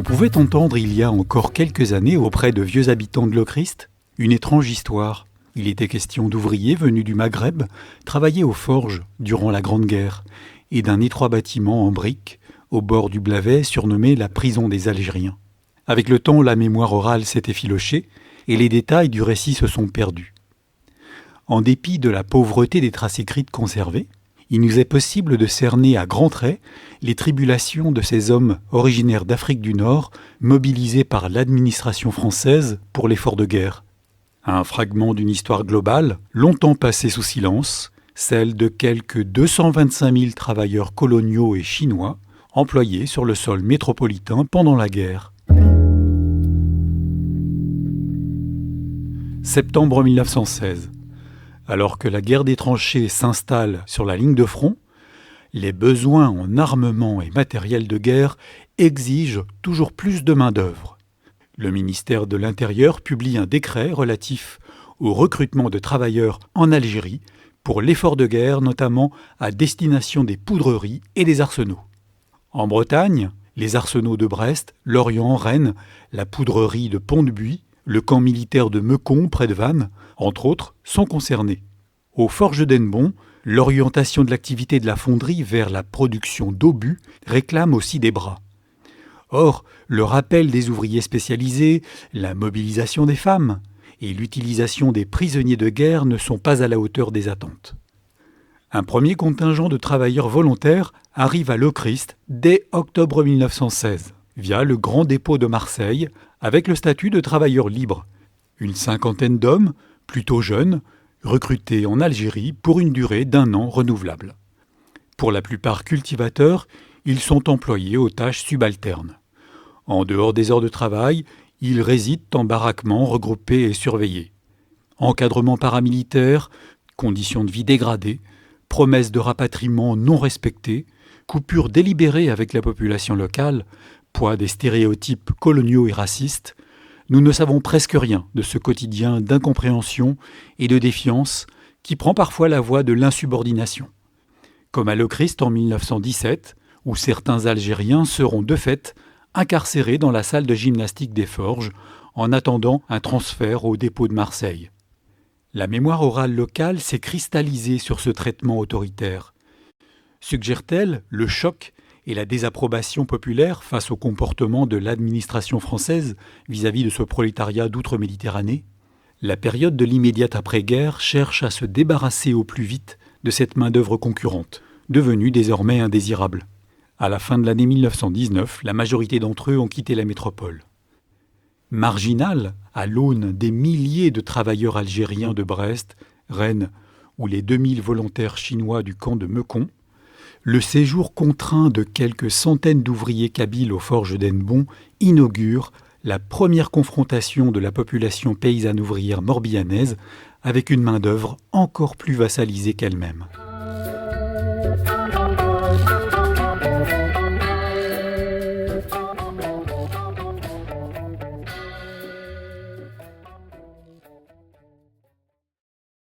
On pouvait entendre il y a encore quelques années auprès de vieux habitants de Lochrist une étrange histoire. Il était question d'ouvriers venus du Maghreb travailler aux forges durant la Grande Guerre et d'un étroit bâtiment en briques au bord du Blavet surnommé la prison des Algériens. Avec le temps, la mémoire orale s'est effilochée et les détails du récit se sont perdus. En dépit de la pauvreté des traces écrites conservées, il nous est possible de cerner à grands traits les tribulations de ces hommes originaires d'Afrique du Nord mobilisés par l'administration française pour l'effort de guerre. Un fragment d'une histoire globale, longtemps passée sous silence, celle de quelques 225 000 travailleurs coloniaux et chinois employés sur le sol métropolitain pendant la guerre. Septembre 1916. Alors que la guerre des tranchées s'installe sur la ligne de front, les besoins en armement et matériel de guerre exigent toujours plus de main-d'œuvre. Le ministère de l'Intérieur publie un décret relatif au recrutement de travailleurs en Algérie pour l'effort de guerre, notamment à destination des poudreries et des arsenaux. En Bretagne, les arsenaux de Brest, Lorient, Rennes, la poudrerie de Pont-de-Buis, le camp militaire de Meucon près de Vannes, entre autres, sont concernés. Aux forges d'Hennebont, l'orientation de l'activité de la fonderie vers la production d'obus réclame aussi des bras. Or, le rappel des ouvriers spécialisés, la mobilisation des femmes et l'utilisation des prisonniers de guerre ne sont pas à la hauteur des attentes. Un premier contingent de travailleurs volontaires arrive à Lochrist dès octobre 1916, via le Grand Dépôt de Marseille, avec le statut de travailleurs libres. Une cinquantaine d'hommes, plutôt jeunes, recrutés en Algérie pour une durée d'1 an renouvelable. Pour la plupart cultivateurs, ils sont employés aux tâches subalternes. En dehors des heures de travail, ils résident en baraquements regroupés et surveillés. Encadrement paramilitaire, conditions de vie dégradées, promesses de rapatriement non respectées, coupures délibérées avec la population locale, poids des stéréotypes coloniaux et racistes, nous ne savons presque rien de ce quotidien d'incompréhension et de défiance qui prend parfois la voie de l'insubordination. Comme à Lochrist en 1917, où certains Algériens seront de fait incarcérés dans la salle de gymnastique des forges en attendant un transfert au dépôt de Marseille. La mémoire orale locale s'est cristallisée sur ce traitement autoritaire. Suggère-t-elle le choc et la désapprobation populaire face au comportement de l'administration française vis-à-vis de ce prolétariat d'outre-Méditerranée? La période de l'immédiate après-guerre cherche à se débarrasser au plus vite de cette main-d'œuvre concurrente, devenue désormais indésirable. À la fin de l'année 1919, la majorité d'entre eux ont quitté la métropole. Marginal, à l'aune des milliers de travailleurs algériens de Brest, Rennes ou les 2000 volontaires chinois du camp de Meucon, le séjour contraint de quelques centaines d'ouvriers kabyles aux forges d'Hennebont inaugure la première confrontation de la population paysanne ouvrière morbihanaise avec une main-d'œuvre encore plus vassalisée qu'elle-même.